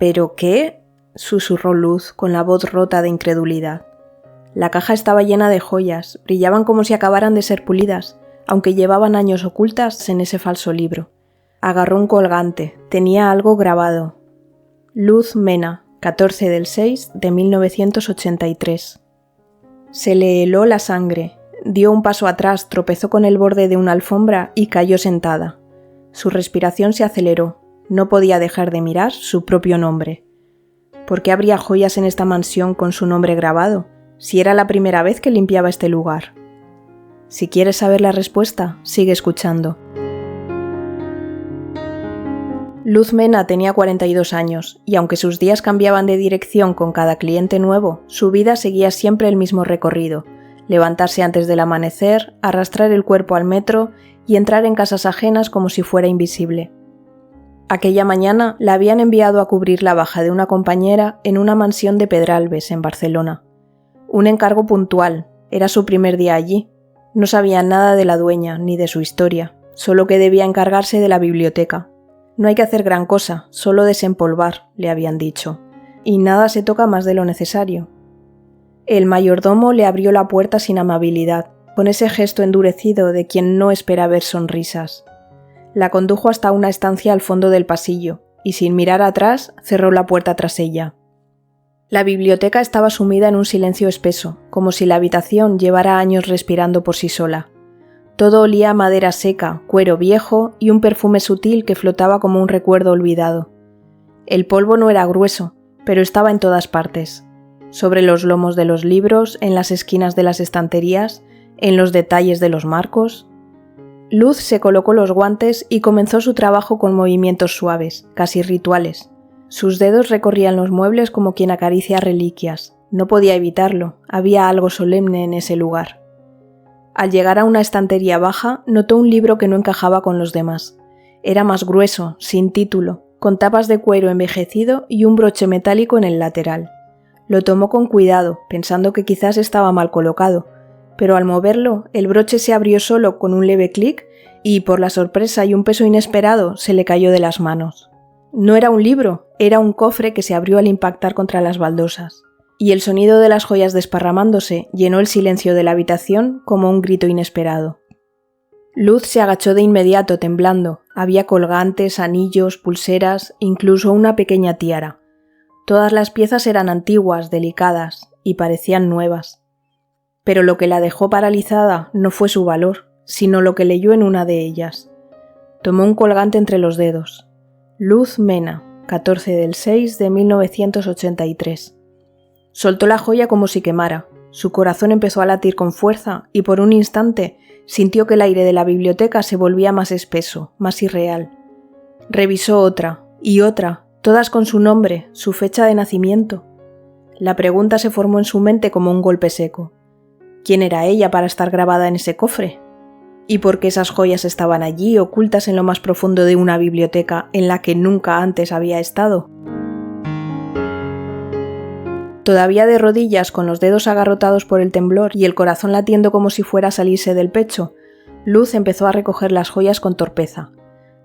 ¿Pero qué? Susurró Luz con la voz rota de incredulidad. La caja estaba llena de joyas, brillaban como si acabaran de ser pulidas, aunque llevaban años ocultas en ese falso libro. Agarró un colgante, tenía algo grabado. Luz Mena, 14/6/1983. Se le heló la sangre, dio un paso atrás, tropezó con el borde de una alfombra y cayó sentada. Su respiración se aceleró, no podía dejar de mirar su propio nombre. ¿Por qué habría joyas en esta mansión con su nombre grabado, si era la primera vez que limpiaba este lugar? Si quieres saber la respuesta, sigue escuchando. Luz Mena tenía 42 años, y aunque sus días cambiaban de dirección con cada cliente nuevo, su vida seguía siempre el mismo recorrido: levantarse antes del amanecer, arrastrar el cuerpo al metro y entrar en casas ajenas como si fuera invisible. Aquella mañana la habían enviado a cubrir la baja de una compañera en una mansión de Pedralbes, en Barcelona. Un encargo puntual, era su primer día allí. No sabía nada de la dueña ni de su historia, solo que debía encargarse de la biblioteca. No hay que hacer gran cosa, solo desempolvar, le habían dicho, y nada se toca más de lo necesario. El mayordomo le abrió la puerta sin amabilidad, con ese gesto endurecido de quien no espera ver sonrisas. La condujo hasta una estancia al fondo del pasillo, y sin mirar atrás, cerró la puerta tras ella. La biblioteca estaba sumida en un silencio espeso, como si la habitación llevara años respirando por sí sola. Todo olía a madera seca, cuero viejo y un perfume sutil que flotaba como un recuerdo olvidado. El polvo no era grueso, pero estaba en todas partes. Sobre los lomos de los libros, en las esquinas de las estanterías, en los detalles de los marcos. Luz se colocó los guantes y comenzó su trabajo con movimientos suaves, casi rituales. Sus dedos recorrían los muebles como quien acaricia reliquias. No podía evitarlo, había algo solemne en ese lugar. Al llegar a una estantería baja, notó un libro que no encajaba con los demás. Era más grueso, sin título, con tapas de cuero envejecido y un broche metálico en el lateral. Lo tomó con cuidado, pensando que quizás estaba mal colocado, pero al moverlo, el broche se abrió solo con un leve clic y, por la sorpresa y un peso inesperado, se le cayó de las manos. No era un libro, era un cofre que se abrió al impactar contra las baldosas. Y el sonido de las joyas desparramándose llenó el silencio de la habitación como un grito inesperado. Luz se agachó de inmediato temblando. Había colgantes, anillos, pulseras, incluso una pequeña tiara. Todas las piezas eran antiguas, delicadas, y parecían nuevas. Pero lo que la dejó paralizada no fue su valor, sino lo que leyó en una de ellas. Tomó un colgante entre los dedos. Luz Mena, 14/6/1983. Soltó la joya como si quemara. Su corazón empezó a latir con fuerza y por un instante sintió que el aire de la biblioteca se volvía más espeso, más irreal. Revisó otra y otra, todas con su nombre, su fecha de nacimiento. La pregunta se formó en su mente como un golpe seco. ¿Quién era ella para estar grabada en ese cofre? ¿Y por qué esas joyas estaban allí, ocultas en lo más profundo de una biblioteca en la que nunca antes había estado? Todavía de rodillas, con los dedos agarrotados por el temblor y el corazón latiendo como si fuera a salirse del pecho, Luz empezó a recoger las joyas con torpeza.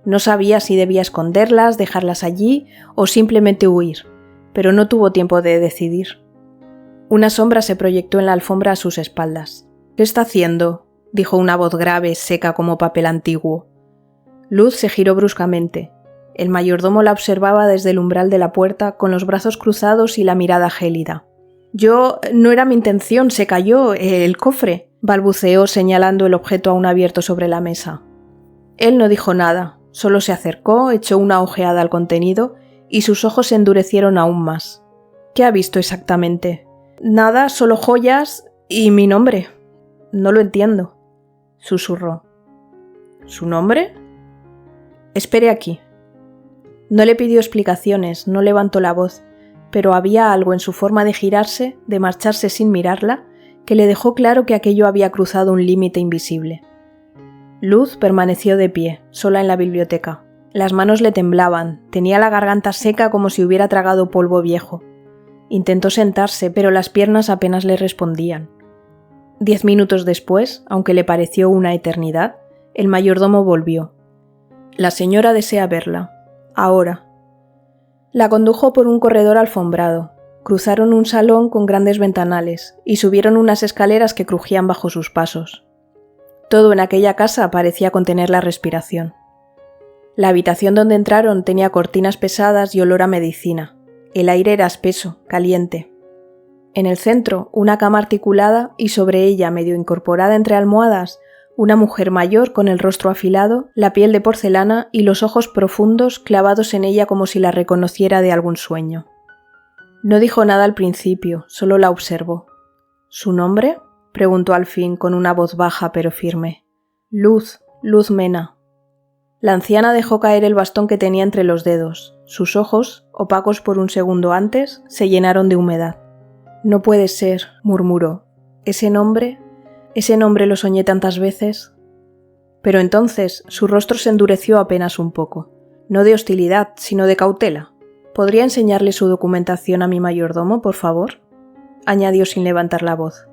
No sabía si debía esconderlas, dejarlas allí o simplemente huir, pero no tuvo tiempo de decidir. Una sombra se proyectó en la alfombra a sus espaldas. «¿Qué está haciendo?», dijo una voz grave, seca como papel antiguo. Luz se giró bruscamente. El mayordomo la observaba desde el umbral de la puerta con los brazos cruzados y la mirada gélida. No era mi intención, se cayó, el cofre», balbuceó señalando el objeto aún abierto sobre la mesa. Él no dijo nada, solo se acercó, echó una ojeada al contenido y sus ojos se endurecieron aún más. «¿Qué ha visto exactamente?» «Nada, solo joyas y mi nombre». «No lo entiendo», susurró. «¿Su nombre?» «Espere aquí». No le pidió explicaciones, no levantó la voz, pero había algo en su forma de girarse, de marcharse sin mirarla, que le dejó claro que aquello había cruzado un límite invisible. Luz permaneció de pie, sola en la biblioteca. Las manos le temblaban, tenía la garganta seca como si hubiera tragado polvo viejo. Intentó sentarse, pero las piernas apenas le respondían. 10 minutos después, aunque le pareció una eternidad, el mayordomo volvió. «La señora desea verla. Ahora». La condujo por un corredor alfombrado, cruzaron un salón con grandes ventanales y subieron unas escaleras que crujían bajo sus pasos. Todo en aquella casa parecía contener la respiración. La habitación donde entraron tenía cortinas pesadas y olor a medicina. El aire era espeso, caliente. En el centro, una cama articulada y sobre ella, medio incorporada entre almohadas, una mujer mayor con el rostro afilado, la piel de porcelana y los ojos profundos clavados en ella como si la reconociera de algún sueño. No dijo nada al principio, solo la observó. ¿Su nombre?, preguntó al fin con una voz baja pero firme. Luz Mena. La anciana dejó caer el bastón que tenía entre los dedos. Sus ojos, opacos por un segundo antes, se llenaron de humedad. No puede ser, murmuró. Ese nombre lo soñé tantas veces. Pero entonces su rostro se endureció apenas un poco. No de hostilidad, sino de cautela. ¿Podría enseñarle su documentación a mi mayordomo, por favor?, añadió sin levantar la voz.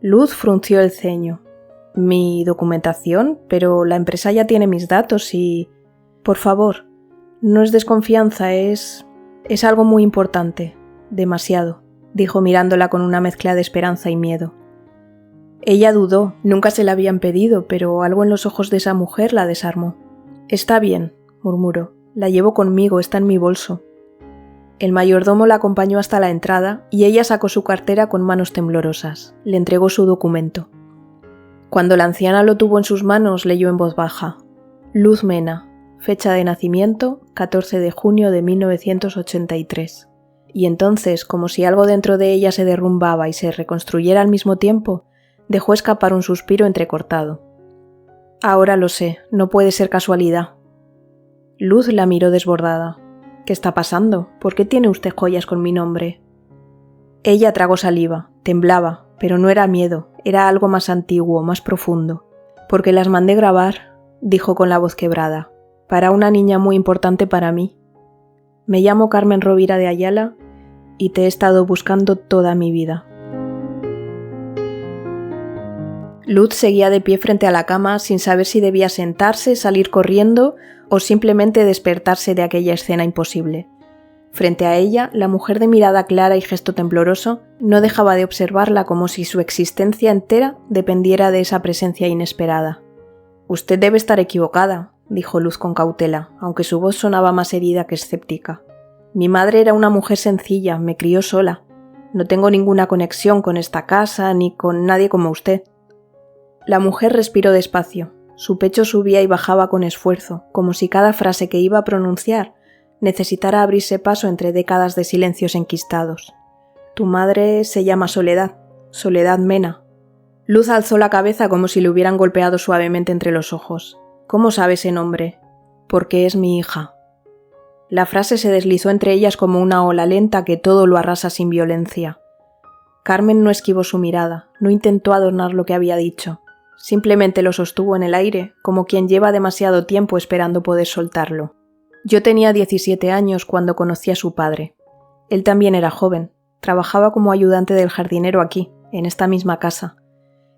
Luz frunció el ceño. ¿Mi documentación? Pero la empresa ya tiene mis datos y... Por favor, no es desconfianza, es algo muy importante. Demasiado, dijo mirándola con una mezcla de esperanza y miedo. Ella dudó, nunca se la habían pedido, pero algo en los ojos de esa mujer la desarmó. Está bien, murmuró. La llevo conmigo, está en mi bolso. El mayordomo la acompañó hasta la entrada y ella sacó su cartera con manos temblorosas. Le entregó su documento. Cuando la anciana lo tuvo en sus manos, leyó en voz baja. Luz Mena, fecha de nacimiento, 14 de junio de 1983. Y entonces, como si algo dentro de ella se derrumbaba y se reconstruyera al mismo tiempo, dejó escapar un suspiro entrecortado. Ahora lo sé, no puede ser casualidad. Luz la miró desbordada. ¿Qué está pasando? ¿Por qué tiene usted joyas con mi nombre? Ella tragó saliva, temblaba, pero no era miedo, era algo más antiguo, más profundo. Porque las mandé grabar, dijo con la voz quebrada, para una niña muy importante para mí. Me llamo Carmen Rovira de Ayala y te he estado buscando toda mi vida. Luz seguía de pie frente a la cama sin saber si debía sentarse, salir corriendo o simplemente despertarse de aquella escena imposible. Frente a ella, la mujer de mirada clara y gesto tembloroso no dejaba de observarla como si su existencia entera dependiera de esa presencia inesperada. «Usted debe estar equivocada», dijo Luz con cautela, aunque su voz sonaba más herida que escéptica. «Mi madre era una mujer sencilla, me crió sola. No tengo ninguna conexión con esta casa ni con nadie como usted». La mujer respiró despacio. Su pecho subía y bajaba con esfuerzo, como si cada frase que iba a pronunciar necesitara abrirse paso entre décadas de silencios enquistados. «Tu madre se llama Soledad, Soledad Mena». Luz alzó la cabeza como si le hubieran golpeado suavemente entre los ojos. «¿Cómo sabe ese nombre?» «Porque es mi hija». La frase se deslizó entre ellas como una ola lenta que todo lo arrasa sin violencia. Carmen no esquivó su mirada, no intentó adornar lo que había dicho. Simplemente lo sostuvo en el aire, como quien lleva demasiado tiempo esperando poder soltarlo. Yo tenía 17 años cuando conocí a su padre. Él también era joven, trabajaba como ayudante del jardinero aquí, en esta misma casa.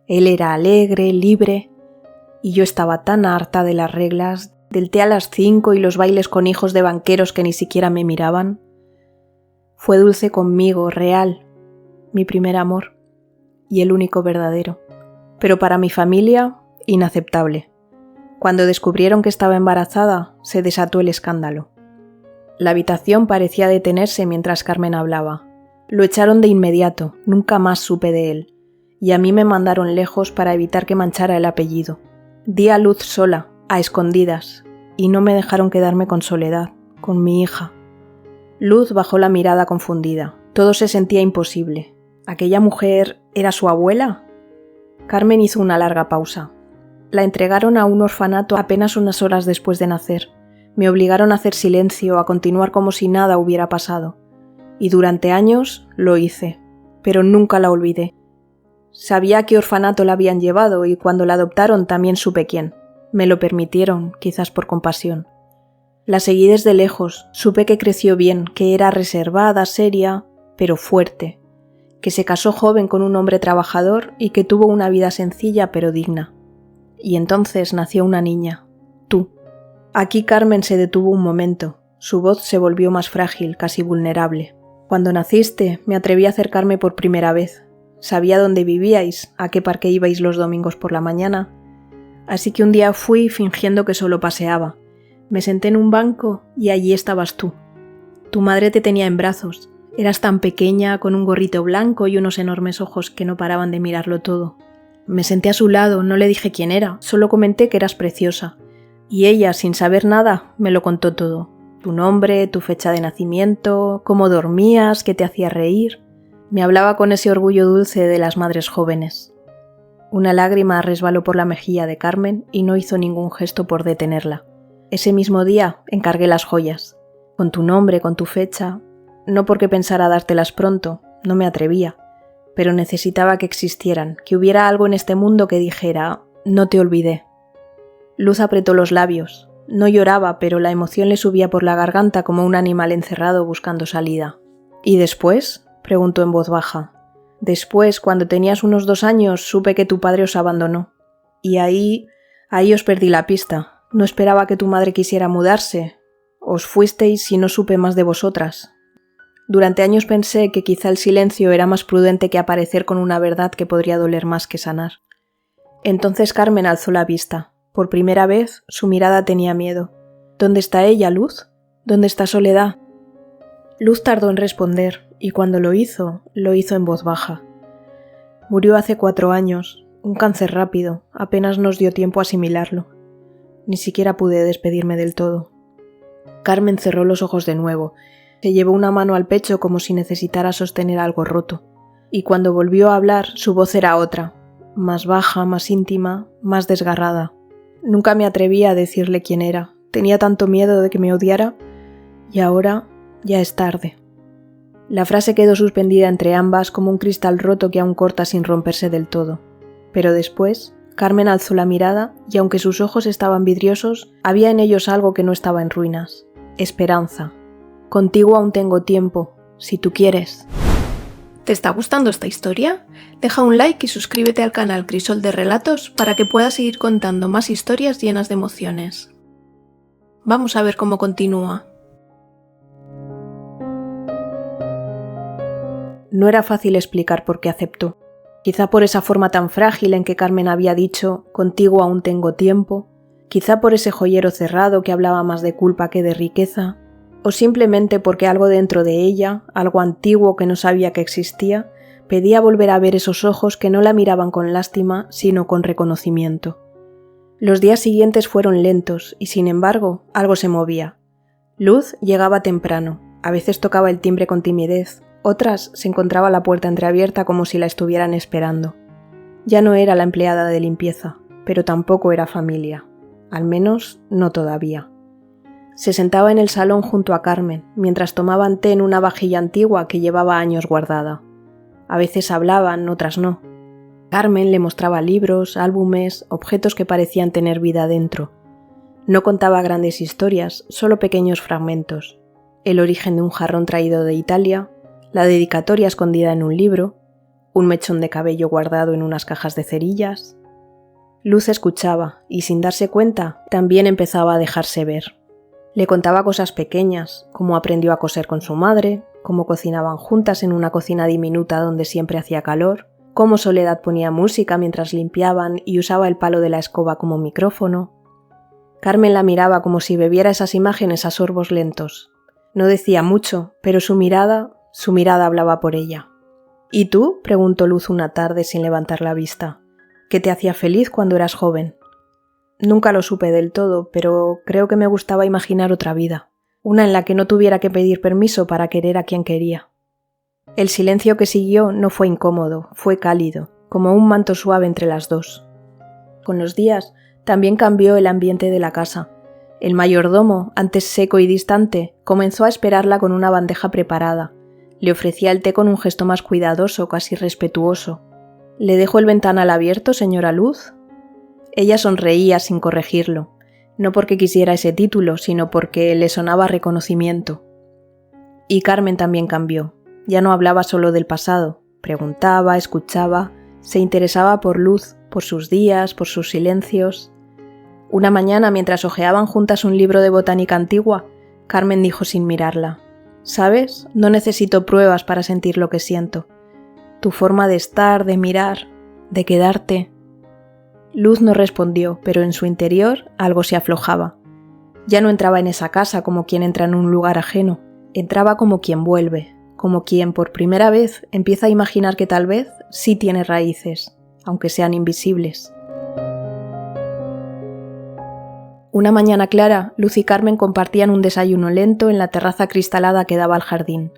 Él era alegre, libre, y yo estaba tan harta de las reglas, del té a las 5 y los bailes con hijos de banqueros que ni siquiera me miraban. Fue dulce conmigo, real, mi primer amor, y el único verdadero. Pero para mi familia, inaceptable. Cuando descubrieron que estaba embarazada, se desató el escándalo. La habitación parecía detenerse mientras Carmen hablaba. Lo echaron de inmediato, nunca más supe de él, y a mí me mandaron lejos para evitar que manchara el apellido. Di a luz sola, a escondidas, y no me dejaron quedarme con Soledad, con mi hija. Luz bajó la mirada confundida. Todo se sentía imposible. ¿Aquella mujer era su abuela? Carmen hizo una larga pausa. La entregaron a un orfanato apenas unas horas después de nacer. Me obligaron a hacer silencio, a continuar como si nada hubiera pasado. Y durante años lo hice, pero nunca la olvidé. Sabía a qué orfanato la habían llevado y cuando la adoptaron también supe quién. Me lo permitieron, quizás por compasión. La seguí desde lejos, supe que creció bien, que era reservada, seria, pero fuerte. Que se casó joven con un hombre trabajador y que tuvo una vida sencilla pero digna. Y entonces nació una niña, tú. Aquí Carmen se detuvo un momento. Su voz se volvió más frágil, casi vulnerable. Cuando naciste, me atreví a acercarme por primera vez. Sabía dónde vivíais, a qué parque ibais los domingos por la mañana. Así que un día fui fingiendo que solo paseaba. Me senté en un banco y allí estabas tú. Tu madre te tenía en brazos. Eras tan pequeña, con un gorrito blanco y unos enormes ojos que no paraban de mirarlo todo. Me senté a su lado, no le dije quién era, solo comenté que eras preciosa. Y ella, sin saber nada, me lo contó todo. Tu nombre, tu fecha de nacimiento, cómo dormías, qué te hacía reír. Me hablaba con ese orgullo dulce de las madres jóvenes. Una lágrima resbaló por la mejilla de Carmen y no hizo ningún gesto por detenerla. Ese mismo día encargué las joyas. Con tu nombre, con tu fecha. No porque pensara dártelas pronto, no me atrevía. Pero necesitaba que existieran, que hubiera algo en este mundo que dijera, no te olvidé. Luz apretó los labios. No lloraba, pero la emoción le subía por la garganta como un animal encerrado buscando salida. ¿Y después?, preguntó en voz baja. Después, cuando tenías unos 2 años, supe que tu padre os abandonó. Y ahí os perdí la pista. No esperaba que tu madre quisiera mudarse. Os fuisteis y no supe más de vosotras. Durante años pensé que quizá el silencio era más prudente que aparecer con una verdad que podría doler más que sanar. Entonces Carmen alzó la vista. Por primera vez, su mirada tenía miedo. ¿Dónde está ella, Luz? ¿Dónde está Soledad? Luz tardó en responder, y cuando lo hizo en voz baja. Murió hace 4 años, un cáncer rápido, apenas nos dio tiempo a asimilarlo. Ni siquiera pude despedirme del todo. Carmen cerró los ojos de nuevo, se llevó una mano al pecho como si necesitara sostener algo roto, y cuando volvió a hablar su voz era otra, más baja, más íntima, más desgarrada. Nunca me atreví a decirle quién era, tenía tanto miedo de que me odiara, y ahora ya es tarde. La frase quedó suspendida entre ambas como un cristal roto que aún corta sin romperse del todo. Pero después, Carmen alzó la mirada y aunque sus ojos estaban vidriosos, había en ellos algo que no estaba en ruinas. Esperanza. Contigo aún tengo tiempo, si tú quieres. ¿Te está gustando esta historia? Deja un like y suscríbete al canal Crisol de Relatos para que puedas seguir contando más historias llenas de emociones. Vamos a ver cómo continúa. No era fácil explicar por qué aceptó. Quizá por esa forma tan frágil en que Carmen había dicho «contigo aún tengo tiempo», quizá por ese joyero cerrado que hablaba más de culpa que de riqueza, o simplemente porque algo dentro de ella, algo antiguo que no sabía que existía, pedía volver a ver esos ojos que no la miraban con lástima, sino con reconocimiento. Los días siguientes fueron lentos y, sin embargo, algo se movía. Luz llegaba temprano, a veces tocaba el timbre con timidez, otras se encontraba la puerta entreabierta como si la estuvieran esperando. Ya no era la empleada de limpieza, pero tampoco era familia, al menos no todavía. Se sentaba en el salón junto a Carmen, mientras tomaban té en una vajilla antigua que llevaba años guardada. A veces hablaban, otras no. Carmen le mostraba libros, álbumes, objetos que parecían tener vida dentro. No contaba grandes historias, solo pequeños fragmentos. El origen de un jarrón traído de Italia, la dedicatoria escondida en un libro, un mechón de cabello guardado en unas cajas de cerillas. Luz escuchaba y, sin darse cuenta, también empezaba a dejarse ver. Le contaba cosas pequeñas, cómo aprendió a coser con su madre, cómo cocinaban juntas en una cocina diminuta donde siempre hacía calor, cómo Soledad ponía música mientras limpiaban y usaba el palo de la escoba como micrófono. Carmen la miraba como si bebiera esas imágenes a sorbos lentos. No decía mucho, pero su mirada hablaba por ella. ¿Y tú?, preguntó Luz una tarde sin levantar la vista. ¿Qué te hacía feliz cuando eras joven? Nunca lo supe del todo, pero creo que me gustaba imaginar otra vida, una en la que no tuviera que pedir permiso para querer a quien quería. El silencio que siguió no fue incómodo, fue cálido, como un manto suave entre las dos. Con los días también cambió el ambiente de la casa. El mayordomo, antes seco y distante, comenzó a esperarla con una bandeja preparada. Le ofrecía el té con un gesto más cuidadoso, casi respetuoso. ¿Le dejo el ventanal abierto, señora Luz? Ella sonreía sin corregirlo, no porque quisiera ese título, sino porque le sonaba reconocimiento. Y Carmen también cambió. Ya no hablaba solo del pasado, preguntaba, escuchaba, se interesaba por Luz, por sus días, por sus silencios. Una mañana, mientras hojeaban juntas un libro de botánica antigua, Carmen dijo sin mirarla. ¿Sabes? No necesito pruebas para sentir lo que siento. Tu forma de estar, de mirar, de quedarte. Luz no respondió, pero en su interior algo se aflojaba. Ya no entraba en esa casa como quien entra en un lugar ajeno. Entraba como quien vuelve, como quien por primera vez empieza a imaginar que tal vez sí tiene raíces, aunque sean invisibles. Una mañana clara, Luz y Carmen compartían un desayuno lento en la terraza cristalada que daba al jardín.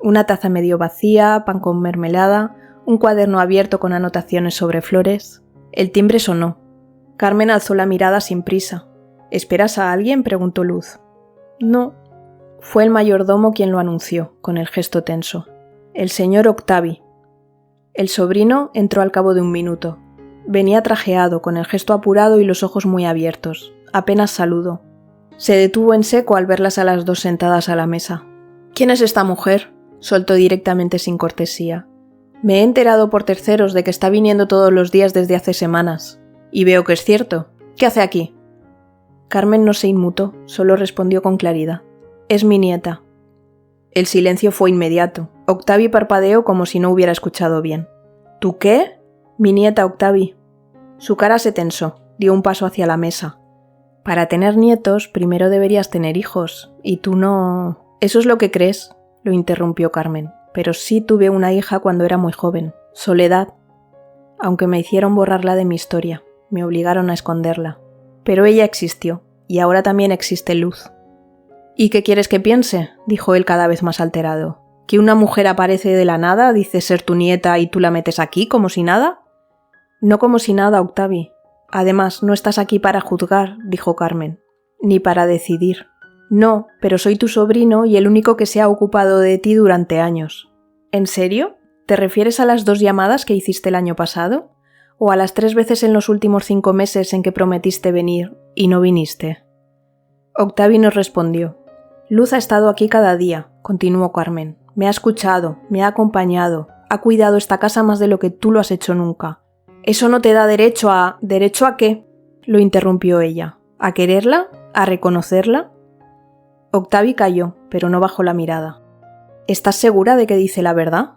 Una taza medio vacía, pan con mermelada, un cuaderno abierto con anotaciones sobre flores. El timbre sonó. Carmen alzó la mirada sin prisa. ¿Esperas a alguien?, preguntó Luz. No. Fue el mayordomo quien lo anunció, con el gesto tenso. El señor Octavi. El sobrino entró al cabo de un minuto. Venía trajeado, con el gesto apurado y los ojos muy abiertos. Apenas saludó. Se detuvo en seco al verlas a las dos sentadas a la mesa. ¿Quién es esta mujer?, soltó directamente sin cortesía. Me he enterado por terceros de que está viniendo todos los días desde hace semanas. Y veo que es cierto. ¿Qué hace aquí? Carmen no se inmutó, solo respondió con claridad. Es mi nieta. El silencio fue inmediato. Octavi parpadeó como si no hubiera escuchado bien. ¿Tú qué? Mi nieta, Octavi. Su cara se tensó, dio un paso hacia la mesa. Para tener nietos, primero deberías tener hijos, y tú no... Eso es lo que crees, lo interrumpió Carmen, pero sí tuve una hija cuando era muy joven, Soledad. Aunque me hicieron borrarla de mi historia, me obligaron a esconderla. Pero ella existió, y ahora también existe Luz. ¿Y qué quieres que piense?, dijo él cada vez más alterado. ¿Que una mujer aparece de la nada, dice ser tu nieta y tú la metes aquí como si nada? No como si nada, Octavi. Además, no estás aquí para juzgar, dijo Carmen, ni para decidir. No, pero soy tu sobrino y el único que se ha ocupado de ti durante años. ¿En serio? ¿Te refieres a las 2 llamadas que hiciste el año pasado? ¿O a las 3 veces en los últimos 5 meses en que prometiste venir y no viniste? Octavi no respondió. Luz ha estado aquí cada día, continuó Carmen. Me ha escuchado, me ha acompañado, ha cuidado esta casa más de lo que tú lo has hecho nunca. Eso no te da derecho a... ¿Derecho a qué?, lo interrumpió ella. ¿A quererla? ¿A reconocerla? Octavi calló, pero no bajó la mirada. ¿Estás segura de que dice la verdad?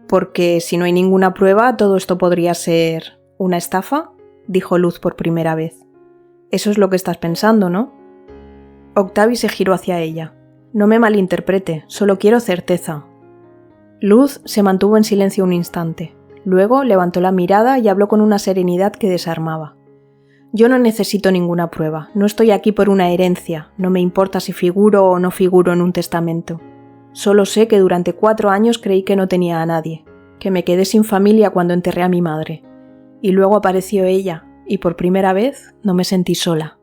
Porque si no hay ninguna prueba, todo esto podría ser... ¿una estafa?, dijo Luz por primera vez. Eso es lo que estás pensando, ¿no? Octavi se giró hacia ella. No me malinterprete, solo quiero certeza. Luz se mantuvo en silencio un instante. Luego levantó la mirada y habló con una serenidad que desarmaba. Yo no necesito ninguna prueba, no estoy aquí por una herencia, no me importa si figuro o no figuro en un testamento. Solo sé que durante 4 años creí que no tenía a nadie, que me quedé sin familia cuando enterré a mi madre. Y luego apareció ella, y por primera vez no me sentí sola.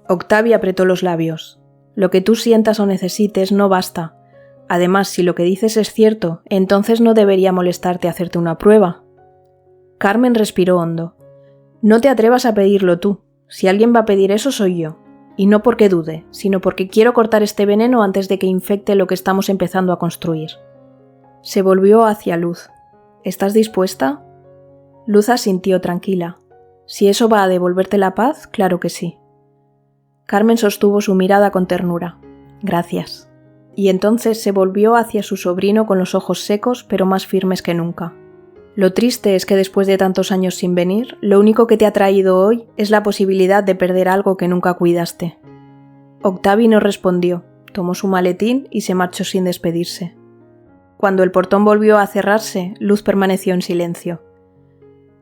Octavi apretó los labios. Lo que tú sientas o necesites no basta. Además, si lo que dices es cierto, entonces no debería molestarte hacerte una prueba. Carmen respiró hondo. No te atrevas a pedirlo tú. Si alguien va a pedir eso, soy yo. Y no porque dude, sino porque quiero cortar este veneno antes de que infecte lo que estamos empezando a construir. Se volvió hacia Luz. ¿Estás dispuesta? Luz asintió tranquila. Si eso va a devolverte la paz, claro que sí. Carmen sostuvo su mirada con ternura. Gracias. Y entonces se volvió hacia su sobrino con los ojos secos pero más firmes que nunca. Lo triste es que después de tantos años sin venir, lo único que te ha traído hoy es la posibilidad de perder algo que nunca cuidaste. Octavi no respondió, tomó su maletín y se marchó sin despedirse. Cuando el portón volvió a cerrarse, Luz permaneció en silencio.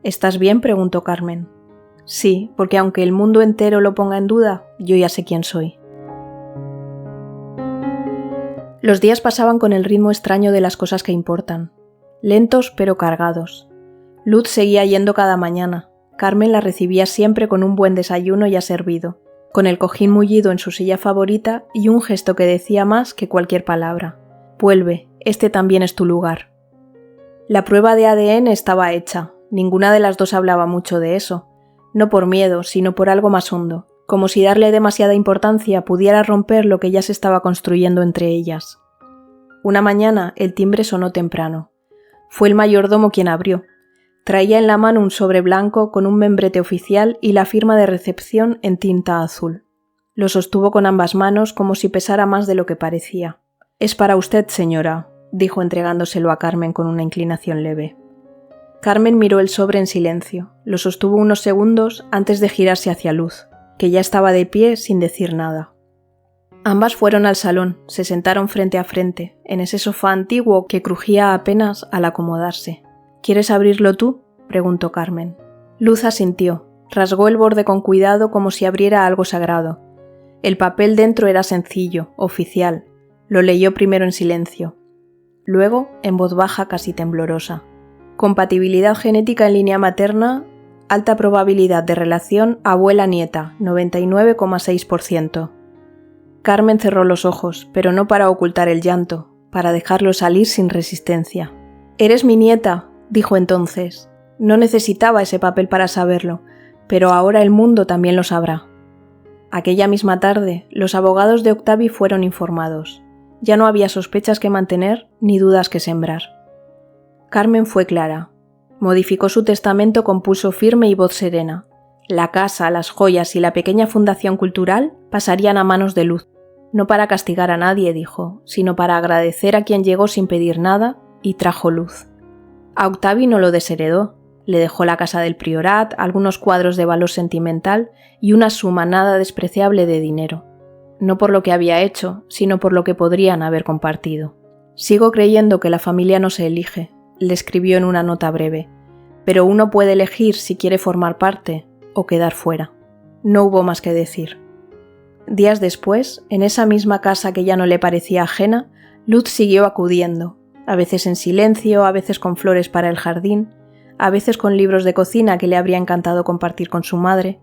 ¿Estás bien?, preguntó Carmen. Sí, porque aunque el mundo entero lo ponga en duda, yo ya sé quién soy. Los días pasaban con el ritmo extraño de las cosas que importan. Lentos pero cargados. Luz seguía yendo cada mañana. Carmen la recibía siempre con un buen desayuno ya servido, con el cojín mullido en su silla favorita y un gesto que decía más que cualquier palabra. Vuelve, este también es tu lugar. La prueba de ADN estaba hecha. Ninguna de las dos hablaba mucho de eso. No por miedo, sino por algo más hondo, como si darle demasiada importancia pudiera romper lo que ya se estaba construyendo entre ellas. Una mañana el timbre sonó temprano. Fue el mayordomo quien abrió. Traía en la mano un sobre blanco con un membrete oficial y la firma de recepción en tinta azul. Lo sostuvo con ambas manos como si pesara más de lo que parecía. «Es para usted, señora», dijo entregándoselo a Carmen con una inclinación leve. Carmen miró el sobre en silencio, lo sostuvo unos segundos antes de girarse hacia Luz, que ya estaba de pie sin decir nada. Ambas fueron al salón, se sentaron frente a frente, en ese sofá antiguo que crujía apenas al acomodarse. «¿Quieres abrirlo tú?», preguntó Carmen. Luz asintió, rasgó el borde con cuidado como si abriera algo sagrado. El papel dentro era sencillo, oficial. Lo leyó primero en silencio, luego en voz baja casi temblorosa. Compatibilidad genética en línea materna, alta probabilidad de relación abuela-nieta, 99,6%. Carmen cerró los ojos, pero no para ocultar el llanto, para dejarlo salir sin resistencia. «Eres mi nieta», dijo entonces. No necesitaba ese papel para saberlo, pero ahora el mundo también lo sabrá. Aquella misma tarde, los abogados de Octavi fueron informados. Ya no había sospechas que mantener ni dudas que sembrar. Carmen fue clara. Modificó su testamento con pulso firme y voz serena. La casa, las joyas y la pequeña fundación cultural pasarían a manos de Luz. No para castigar a nadie, dijo, sino para agradecer a quien llegó sin pedir nada y trajo luz. A Octavi no lo desheredó. Le dejó la casa del priorat, algunos cuadros de valor sentimental y una suma nada despreciable de dinero. No por lo que había hecho, sino por lo que podrían haber compartido. «Sigo creyendo que la familia no se elige», le escribió en una nota breve, «pero uno puede elegir si quiere formar parte o quedar fuera». No hubo más que decir. Días después, en esa misma casa que ya no le parecía ajena, Luz siguió acudiendo, a veces en silencio, a veces con flores para el jardín, a veces con libros de cocina que le habría encantado compartir con su madre.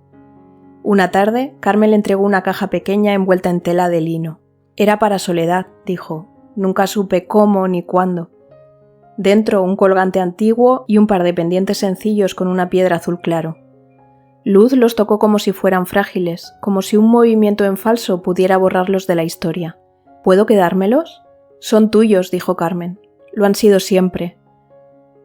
Una tarde, Carmen le entregó una caja pequeña envuelta en tela de lino. «Era para Soledad», dijo. «Nunca supe cómo ni cuándo». Dentro, un colgante antiguo y un par de pendientes sencillos con una piedra azul claro. Luz los tocó como si fueran frágiles, como si un movimiento en falso pudiera borrarlos de la historia. «¿Puedo quedármelos?» «Son tuyos», dijo Carmen. «Lo han sido siempre».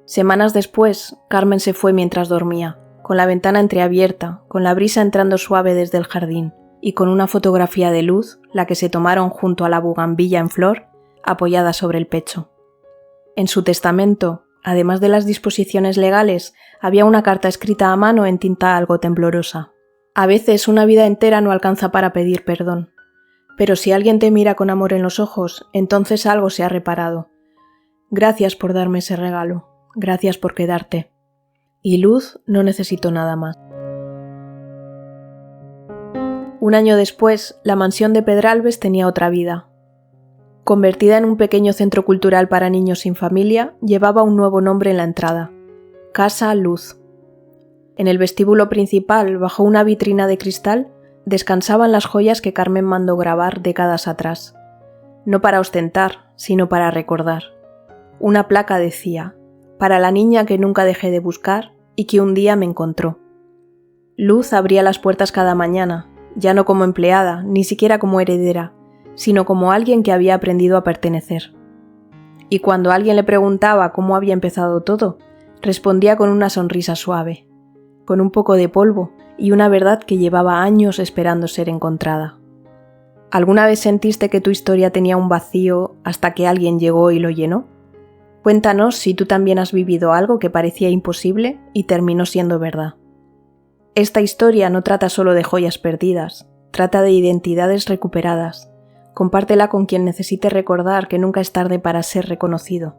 Semanas después, Carmen se fue mientras dormía, con la ventana entreabierta, con la brisa entrando suave desde el jardín, y con una fotografía de Luz, la que se tomaron junto a la bugambilla en flor, apoyada sobre el pecho. En su testamento, además de las disposiciones legales, había una carta escrita a mano en tinta algo temblorosa. A veces una vida entera no alcanza para pedir perdón. Pero si alguien te mira con amor en los ojos, entonces algo se ha reparado. Gracias por darme ese regalo. Gracias por quedarte. Y Luz no necesitó nada más. Un año después, la mansión de Pedralbes tenía otra vida. Convertida en un pequeño centro cultural para niños sin familia, llevaba un nuevo nombre en la entrada: Casa Luz. En el vestíbulo principal, bajo una vitrina de cristal, descansaban las joyas que Carmen mandó grabar décadas atrás. No para ostentar, sino para recordar. Una placa decía: «Para la niña que nunca dejé de buscar y que un día me encontró». Luz abría las puertas cada mañana, ya no como empleada, ni siquiera como heredera, sino como alguien que había aprendido a pertenecer. Y cuando alguien le preguntaba cómo había empezado todo, respondía con una sonrisa suave, con un poco de polvo y una verdad que llevaba años esperando ser encontrada. ¿Alguna vez sentiste que tu historia tenía un vacío hasta que alguien llegó y lo llenó? Cuéntanos si tú también has vivido algo que parecía imposible y terminó siendo verdad. Esta historia no trata solo de joyas perdidas, trata de identidades recuperadas. Compártela con quien necesite recordar que nunca es tarde para ser reconocido.